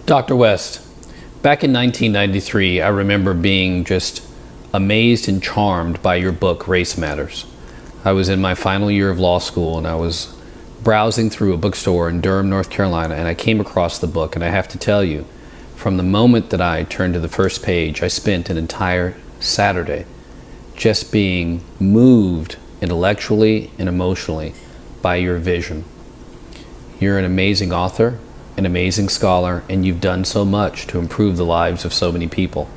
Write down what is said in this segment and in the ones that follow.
Dr. West, back in 1993, I remember being just amazed and charmed by your book, Race Matters. I was in my final year of law school and I was browsing through a bookstore in Durham, North Carolina, and I came across the book. And I have to tell you, from the moment that I turned to the first page, I spent an entire Saturday just being moved intellectually and emotionally by your vision. You're an amazing author, an amazing scholar, and you've done so much to improve the lives of so many people.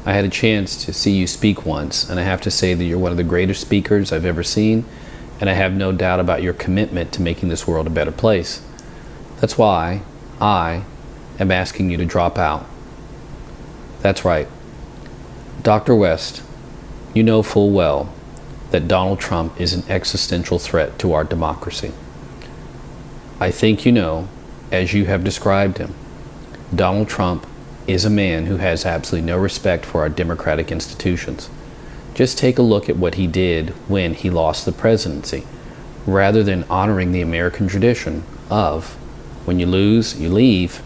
I had a chance to see you speak once, and I have to say that you're one of the greatest speakers I've ever seen, and I have no doubt about your commitment to making this world a better place. That's why I am asking you to drop out. That's right. Dr. West, you know full well that Donald Trump is an existential threat to our democracy. I think you know, as you have described him, Donald Trump is a man who has absolutely no respect for our democratic institutions. Just take a look at what he did when he lost the presidency. Rather than honoring the American tradition of when you lose, you leave,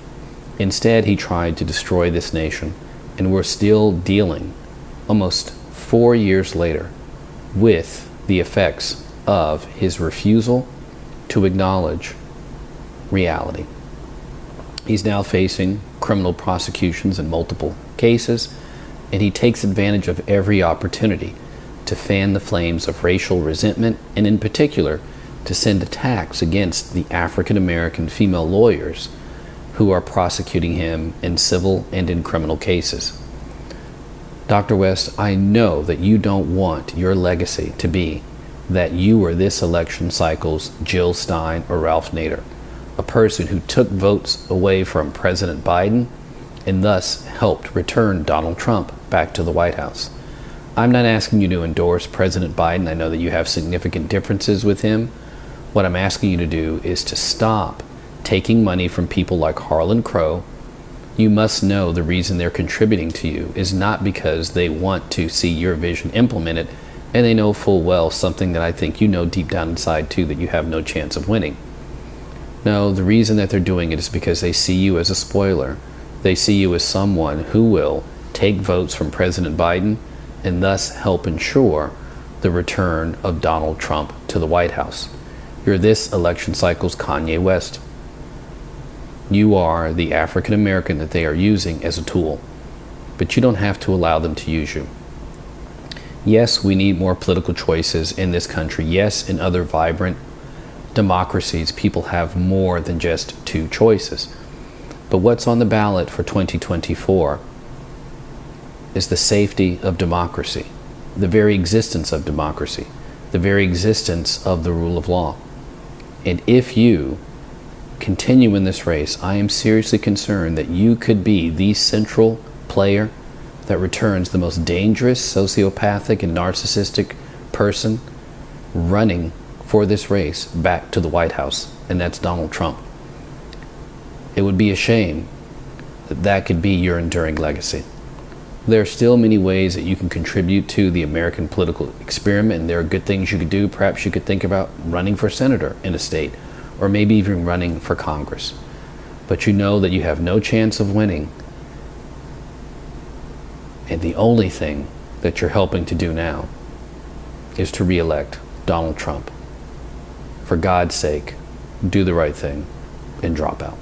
instead he tried to destroy this nation. And we're still dealing, almost 4 years later, with the effects of his refusal to acknowledge reality. He's now facing criminal prosecutions in multiple cases, and he takes advantage of every opportunity to fan the flames of racial resentment, and in particular, to send attacks against the African American female lawyers who are prosecuting him in civil and in criminal cases. Dr. West, I know that you don't want your legacy to be that you were this election cycle's Jill Stein or Ralph Nader, a person who took votes away from President Biden and thus helped return Donald Trump back to the White House. I'm not asking you to endorse President Biden. I know that you have significant differences with him. What I'm asking you to do is to stop taking money from people like Harlan Crow. You must know the reason they're contributing to you is not because they want to see your vision implemented, and they know full well something that I think you know deep down inside too, that you have no chance of winning. No, the reason that they're doing it is because they see you as a spoiler. They see you as someone who will take votes from President Biden and thus help ensure the return of Donald Trump to the White House. You're this election cycle's Cornel West. You are the African American that they are using as a tool, but you don't have to allow them to use you. Yes, we need more political choices in this country. Yes, in other vibrant democracies, people have more than just two choices. But what's on the ballot for 2024 is the safety of democracy, the very existence of democracy, the very existence of the rule of law. And if you continue in this race, I am seriously concerned that you could be the central player that returns the most dangerous, sociopathic, and narcissistic person running for this race back to the White House, and that's Donald Trump. It would be a shame that that could be your enduring legacy. There are still many ways that you can contribute to the American political experiment, and there are good things you could do. Perhaps you could think about running for senator in a state, or maybe even running for Congress. But you know that you have no chance of winning, and the only thing that you're helping to do now is to re-elect Donald Trump. For God's sake, do the right thing and drop out.